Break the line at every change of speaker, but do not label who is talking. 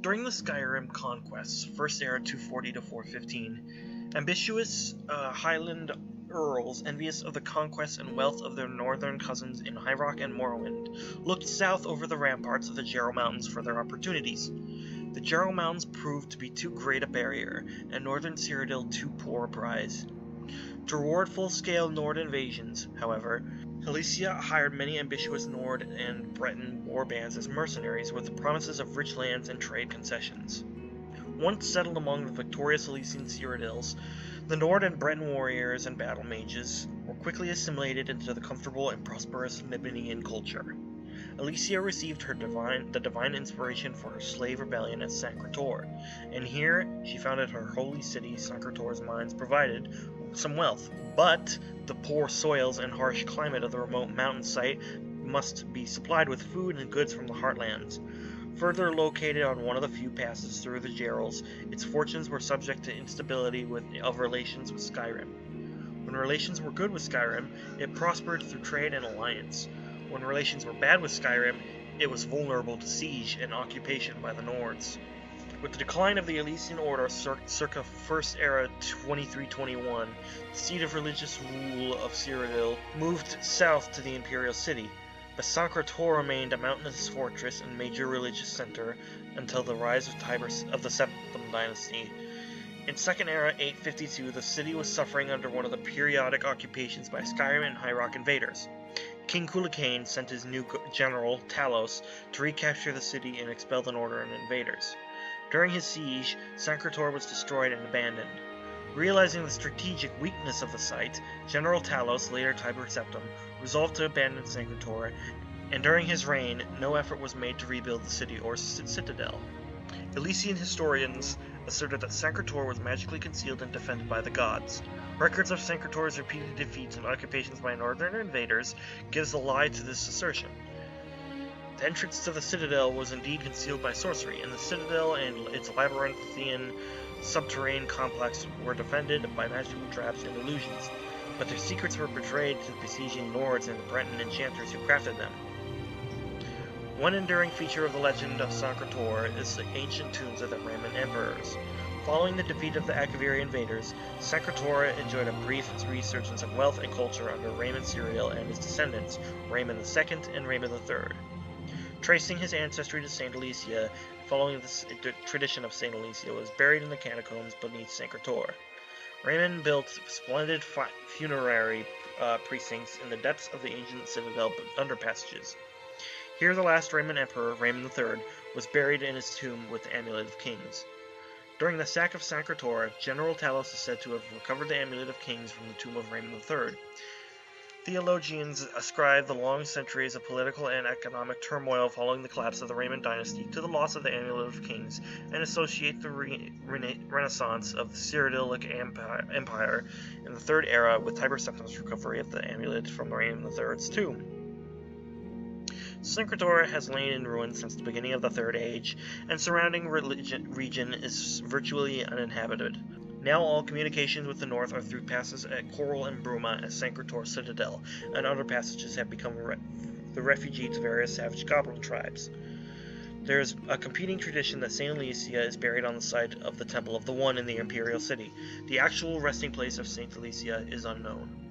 During the Skyrim conquests, First Era 240 to 415, ambitious Highland earls, envious of the conquests and wealth of their northern cousins in High Rock and Morrowind, looked south over the ramparts of the Jarrow Mountains for their opportunities. The Jarrow Mountains proved to be too great a barrier, and northern Cyrodiil too poor a prize. To reward full-scale Nord invasions, however, Halesia hired many ambitious Nord and Breton warbands as mercenaries with the promises of rich lands and trade concessions. Once settled among the victorious Halesian Cyrodiils, the Nord and Breton warriors and battle mages were quickly assimilated into the comfortable and prosperous Nibelungian culture. Halesia received the divine inspiration for her slave rebellion at Sancre Tor, and here she founded her holy city. Sancre Tor's mines provided some wealth, but the poor soils and harsh climate of the remote mountain site must be supplied with food and goods from the heartlands. Further located on one of the few passes through the Jarls, its fortunes were subject to instability of relations with Skyrim. When relations were good with Skyrim, it prospered through trade and alliance. When relations were bad with Skyrim, it was vulnerable to siege and occupation by the Nords. With the decline of the Alesian Order circa First Era 2321, the seat of religious rule of Cyrodiil moved south to the Imperial City, but Sancre Tor remained a mountainous fortress and major religious center until the rise of the Seventh Dynasty. In Second Era 852, the city was suffering under one of the periodic occupations by Skyrim and High Rock invaders. King Cuchulainn sent his new general, Talos, to recapture the city and expel the Northern invaders. During his siege, Sancre Tor was destroyed and abandoned. Realizing the strategic weakness of the site, General Talos, later Tiber Septim, resolved to abandon Sancre Tor, and during his reign, no effort was made to rebuild the city or citadel. Alesian historians asserted that Sancre Tor was magically concealed and defended by the gods. Records of Sancre Tor's repeated defeats and occupations by northern invaders gives a lie to this assertion. The entrance to the citadel was indeed concealed by sorcery, and the citadel and its labyrinthian subterranean complex were defended by magical traps and illusions, but their secrets were betrayed to the besieging Nords and the Breton enchanters who crafted them. One enduring feature of the legend of Sancre Tor is the ancient tombs of the Roman emperors. Following the defeat of the Akaviri invaders, Sancre Tor enjoyed a brief resurgence of wealth and culture under Raymond Cyrodiil and his descendants, Raymond II and Raymond III. Tracing his ancestry to St. Alesia, following the tradition of St. Alesia, was buried in the catacombs beneath Sancre Tor. Raymond built splendid funerary precincts in the depths of the ancient citadel underpassages. Here the last Raymond Emperor, Raymond III, was buried in his tomb with the Amulet of Kings. During the sack of Sancre Tor, General Talos is said to have recovered the Amulet of Kings from the tomb of Raymond III. Theologians ascribe the long centuries of political and economic turmoil following the collapse of the Raymond dynasty to the loss of the Amulet of Kings, and associate the renaissance of the Cyrodiilic Empire in the Third Era with Tiber Septim's recovery of the amulet from Raymond III's tomb. Sancre Tor has lain in ruins since the beginning of the Third Age, and surrounding region is virtually uninhabited. Now all communications with the north are through passes at Coral and Bruma at Sancre Tor Citadel, and other passages have become the refuge to various savage goblin tribes. There is a competing tradition that St. Alesia is buried on the site of the Temple of the One in the Imperial City. The actual resting place of St. Alesia is unknown.